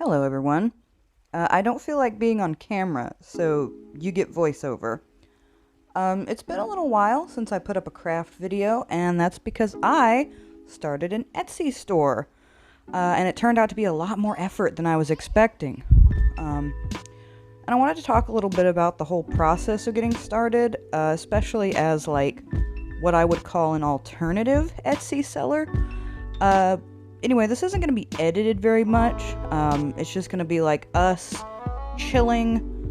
Hello, everyone. I don't feel like being on camera, so you get voiceover. It's been a little while since I put up a craft video, and that's because I started an Etsy store. And it turned out to be a lot more effort than I was expecting. And I wanted to talk a little bit about the whole process of getting started, especially as, like, what I would call an alternative Etsy seller. Anyway, this isn't going to be edited very much. It's just going to be like us chilling,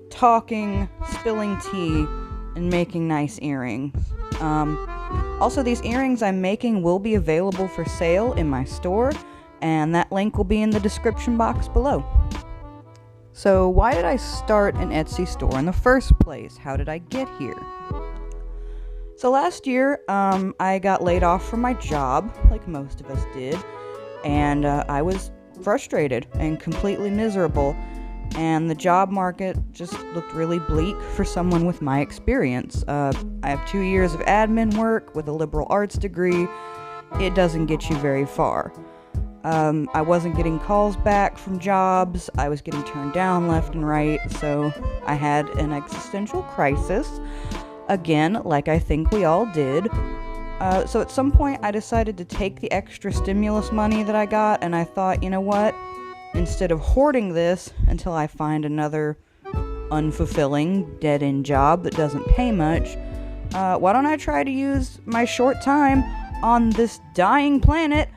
talking, spilling tea, and making nice earrings. Also, these earrings I'm making will be available for sale in my store, and that link will be in the description box below. So, why did I start an Etsy store in the first place? How did I get here? So last year, I got laid off from my job, like most of us did, and I was frustrated and completely miserable, and the job market just looked really bleak for someone with my experience. I have 2 years of admin work with a liberal arts degree. It doesn't get you very far. I wasn't getting calls back from jobs, I was getting turned down left and right, so I had an existential crisis. Again, like I think we all did. So at some point I decided to take the extra stimulus money that I got, and I thought, you know what? Instead of hoarding this until I find another unfulfilling, dead-end job that doesn't pay much, why don't I try to use my short time on this dying planet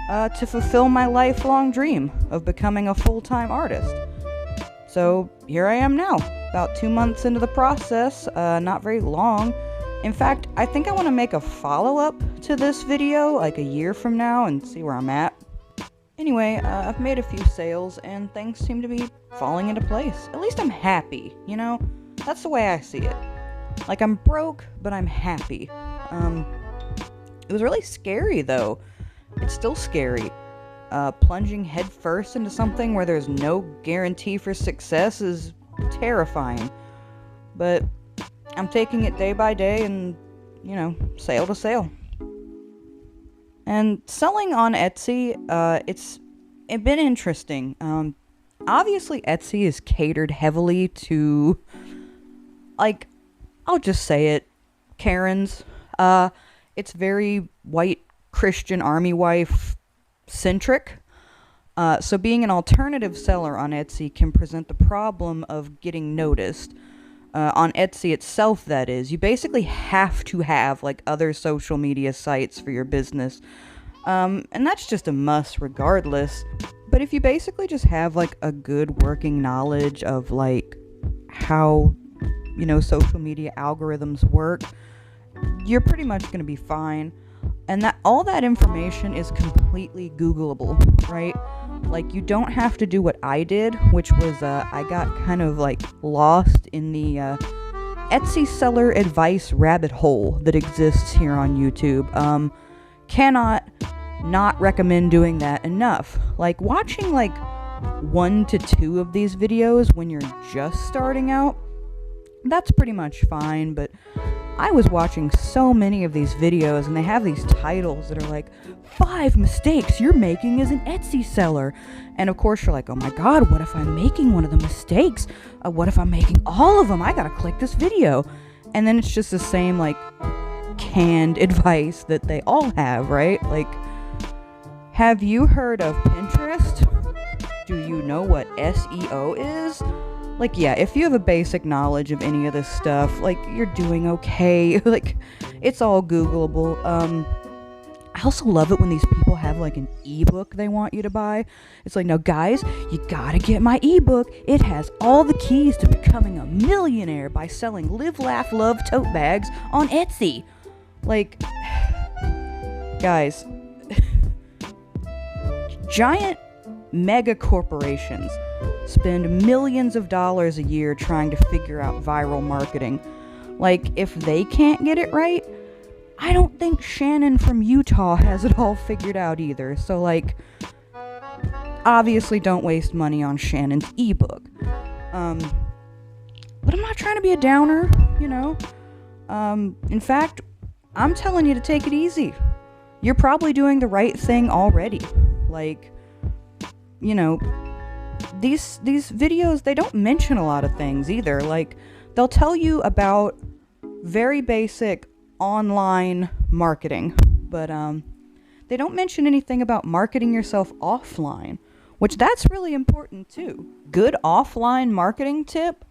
to fulfill my lifelong dream of becoming a full-time artist? So here I am now, about 2 months into the process, not very long. In fact, I think I want to make a follow-up to this video, like a year from now, and see where I'm at. Anyway, I've made a few sales, and things seem to be falling into place. At least I'm happy, you know? That's the way I see it. Like, I'm broke, but I'm happy. It was really scary, though. It's still scary. Plunging headfirst into something where there's no guarantee for success is terrifying. But I'm taking it day by day and, sale to sale. And selling on Etsy, it's been interesting. Obviously Etsy is catered heavily to, like, I'll just say it, Karens. It's very white Christian army wife centric. So being an alternative seller on Etsy can present the problem of getting noticed. On Etsy itself, that is. You basically have to have, like, other social media sites for your business. And that's just a must regardless. But if you basically just have, like, a good working knowledge of, like, how, social media algorithms work, you're pretty much going to be fine. And that all that information is completely Googleable, right? Like, you don't have to do what I did, which was, I got kind of, like, lost in the, Etsy seller advice rabbit hole that exists here on YouTube. Cannot not recommend doing that enough. Like, watching, like, 1 to 2 of these videos when you're just starting out, that's pretty much fine, but I was watching so many of these videos, and they have these titles that are like, 5 mistakes you're making as an Etsy seller. And of course you're like, oh my god, what if I'm making one of the mistakes? What if I'm making all of them? I gotta click this video. And then it's just the same, like, canned advice that they all have, right? Like, have you heard of Pinterest? Do you know what SEO is? Like, yeah, if you have a basic knowledge of any of this stuff, like, you're doing okay. Like, it's all Googleable. I also love it when these people have, like, an ebook they want you to buy. It's like, no, guys, you gotta get my ebook. It has all the keys to becoming a millionaire by selling Live, Laugh, Love tote bags on Etsy. Like, guys, giant mega corporations spend millions of dollars a year trying to figure out viral marketing. Like, if they can't get it right, I don't think Shannon from Utah has it all figured out either. So, like, obviously don't waste money on Shannon's ebook. But I'm not trying to be a downer, In fact, I'm telling you to take it easy. You're probably doing the right thing already. Like, these videos, they don't mention a lot of things either. Like, they'll tell you about very basic online marketing, but they don't mention anything about marketing yourself offline, which that's really important too. Good offline marketing tip,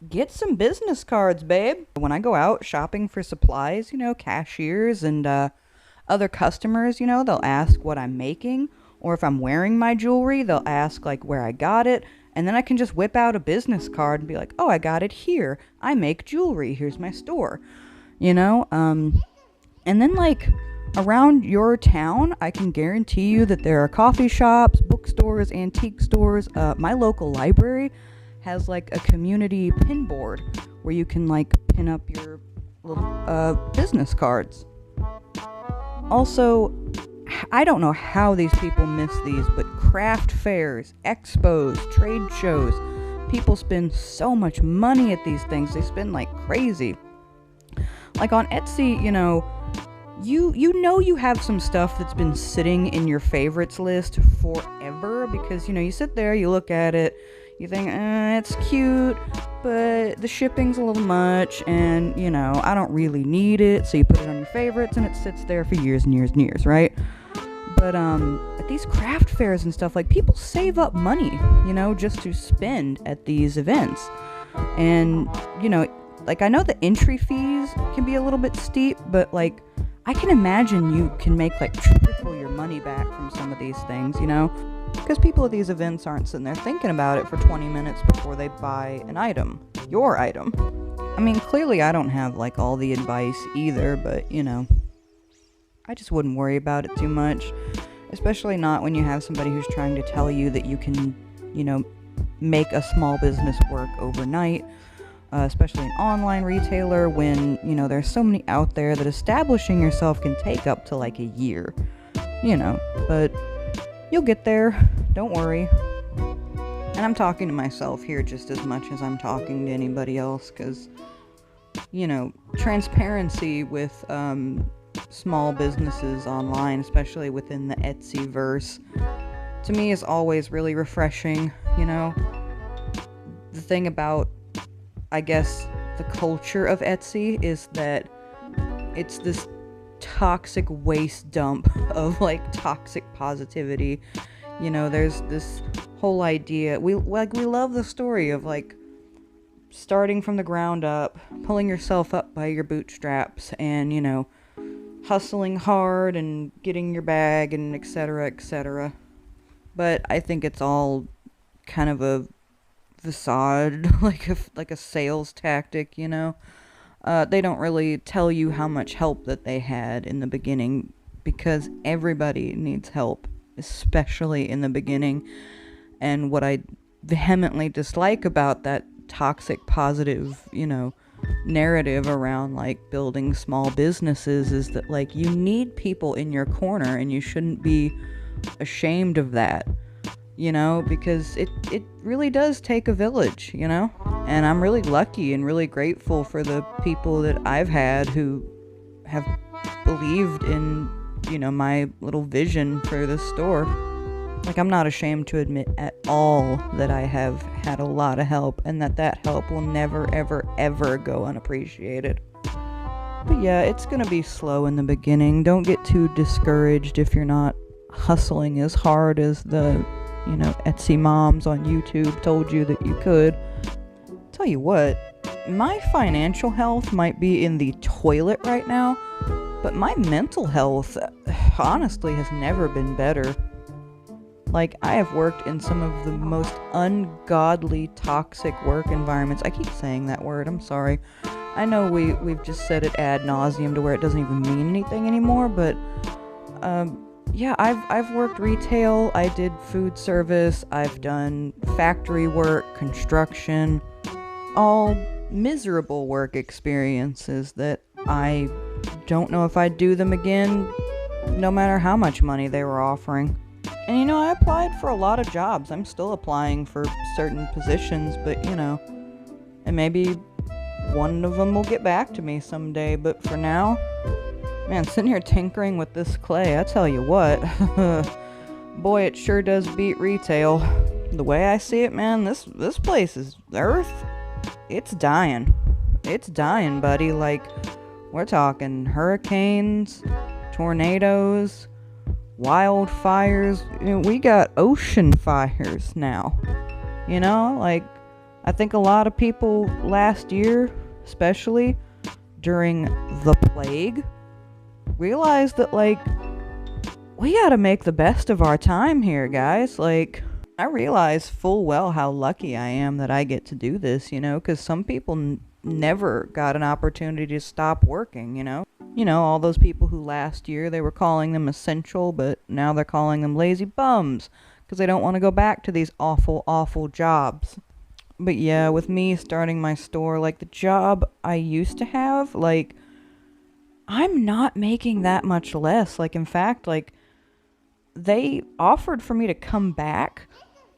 get some business cards, babe. When I go out shopping for supplies, cashiers and other customers, they'll ask what I'm making, or if I'm wearing my jewelry, they'll ask like where I got it, and then I can just whip out a business card and be like, oh, I got it here. I make jewelry. Here's my store. And then like around your town, I can guarantee you that there are coffee shops, bookstores, antique stores. My local library has like a community pin board where you can like pin up your little business cards. Also, I don't know how these people miss these, but craft fairs, expos, trade shows, people spend so much money at these things. They spend like crazy. Like on Etsy, you have some stuff that's been sitting in your favorites list forever because, you sit there, you look at it, you think, it's cute, but the shipping's a little much, and, I don't really need it, so you put it on your favorites, and it sits there for years and years and years, right? But, at these craft fairs and stuff, like, people save up money, just to spend at these events. And, like, I know the entry fees can be a little bit steep, but, like, I can imagine you can make, like, triple your money back from some of these things, Because people at these events aren't sitting there thinking about it for 20 minutes before they buy an item. Your item. I mean, clearly I don't have, like, all the advice either, but, I just wouldn't worry about it too much. Especially not when you have somebody who's trying to tell you that you can, make a small business work overnight. Especially an online retailer when, there's so many out there that establishing yourself can take up to, like, a year. But you'll get there. Don't worry. And I'm talking to myself here just as much as I'm talking to anybody else, because, transparency with small businesses online, especially within the Etsy verse, to me is always really refreshing. The thing about, I guess, the culture of Etsy is that it's this toxic waste dump of like toxic positivity. There's this whole idea, we love the story of like starting from the ground up, pulling yourself up by your bootstraps, and hustling hard and getting your bag, and etc., etc. But I think it's all kind of a facade, like a sales tactic. They don't really tell you how much help that they had in the beginning, because everybody needs help, especially in the beginning. And what I vehemently dislike about that toxic positive, narrative around like building small businesses is that like you need people in your corner, and you shouldn't be ashamed of that, because it really does take a village, and I'm really lucky and really grateful for the people that I've had who have believed in, my little vision for this store. Like, I'm not ashamed to admit at all that I have had a lot of help, and that help will never, ever, ever go unappreciated. But yeah, it's gonna be slow in the beginning. Don't get too discouraged if you're not hustling as hard as the, Etsy moms on YouTube told you that you could. Tell you what, my financial health might be in the toilet right now, but my mental health, honestly, has never been better. Like, I have worked in some of the most ungodly, toxic work environments. I keep saying that word, I'm sorry. I know we've just said it ad nauseum to where it doesn't even mean anything anymore, but, yeah, I've worked retail, I did food service, I've done factory work, construction, all miserable work experiences that I don't know if I'd do them again, no matter how much money they were offering. And I applied for a lot of jobs. I'm still applying for certain positions, but and maybe one of them will get back to me someday. But for now, man, sitting here tinkering with this clay, I tell you what, boy, it sure does beat retail. The way I see it, man, this place is Earth. It's dying. It's dying, buddy. Like, we're talking hurricanes, tornadoes, wildfires. We got ocean fires now. Like, I think a lot of people last year, especially during the plague, realized that, like, we gotta make the best of our time here, guys. Like, I realize full well how lucky I am that I get to do this, because some people never got an opportunity to stop working, all those people who last year they were calling them essential, but now they're calling them lazy bums because they don't want to go back to these awful, awful jobs. But yeah, with me starting my store, like, the job I used to have, like, I'm not making that much less. Like, in fact, like, they offered for me to come back,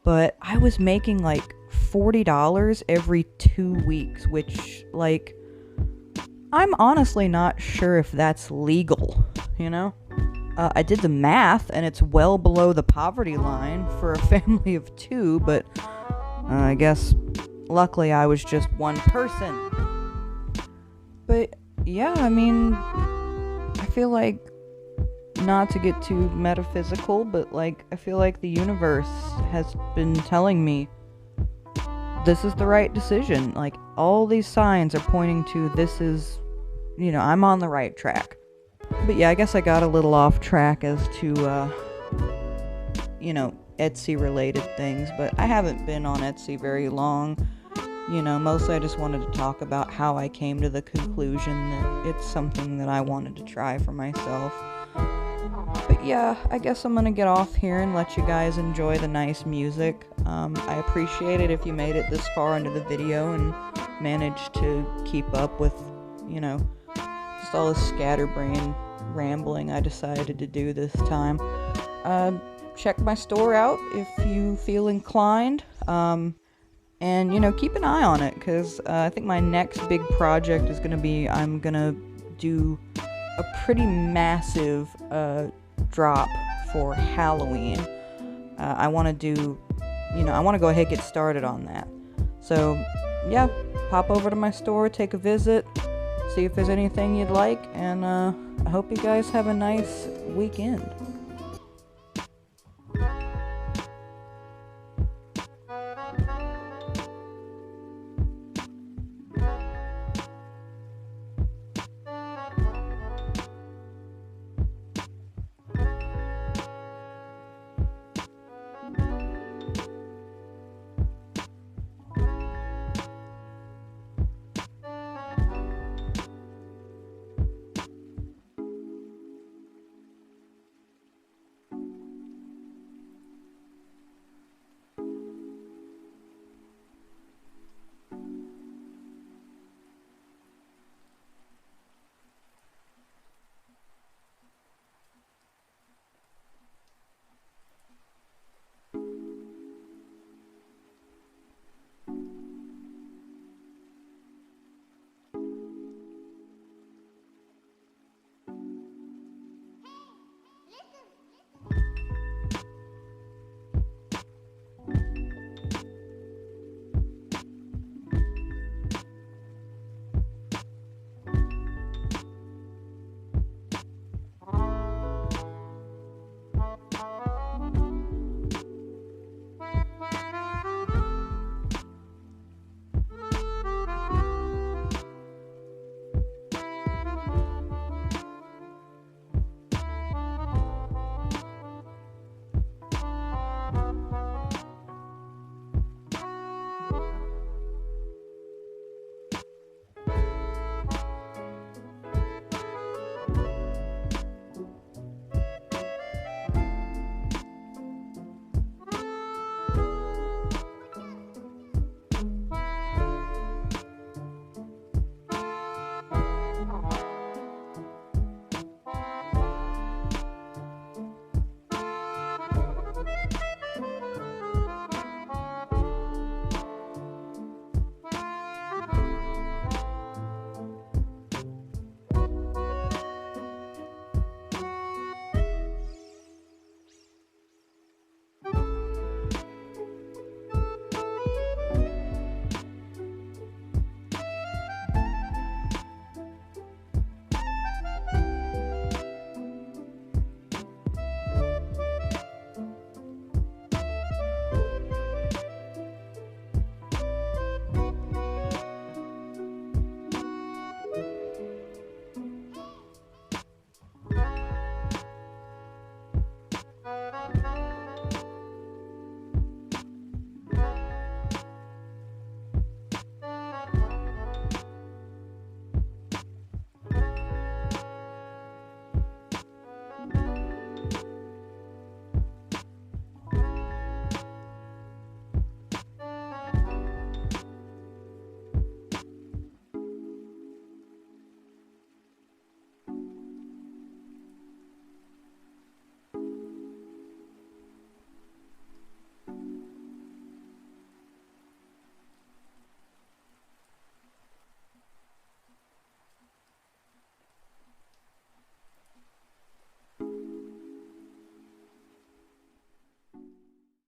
but I was making like $40 every 2 weeks, which, like, I'm honestly not sure if that's legal, I did the math, and it's well below the poverty line for a family of 2, but I guess luckily I was just one person. But yeah, I mean, I feel like, not to get too metaphysical, but, like, I feel like the universe has been telling me this is the right decision. Like, all these signs are pointing to this is, I'm on the right track. But yeah, I guess I got a little off track as to, Etsy related things, but I haven't been on Etsy very long. Mostly I just wanted to talk about how I came to the conclusion that it's something that I wanted to try for myself. But yeah, I guess I'm gonna get off here and let you guys enjoy the nice music. I appreciate it if you made it this far into the video and managed to keep up with, just all this scatterbrain rambling I decided to do this time. Check my store out if you feel inclined. And, keep an eye on it, because I think my next big project is going to be, I'm going to do a pretty massive drop for Halloween. I want to do, I want to go ahead and get started on that. So, yeah, pop over to my store, take a visit, see if there's anything you'd like, and I hope you guys have a nice weekend.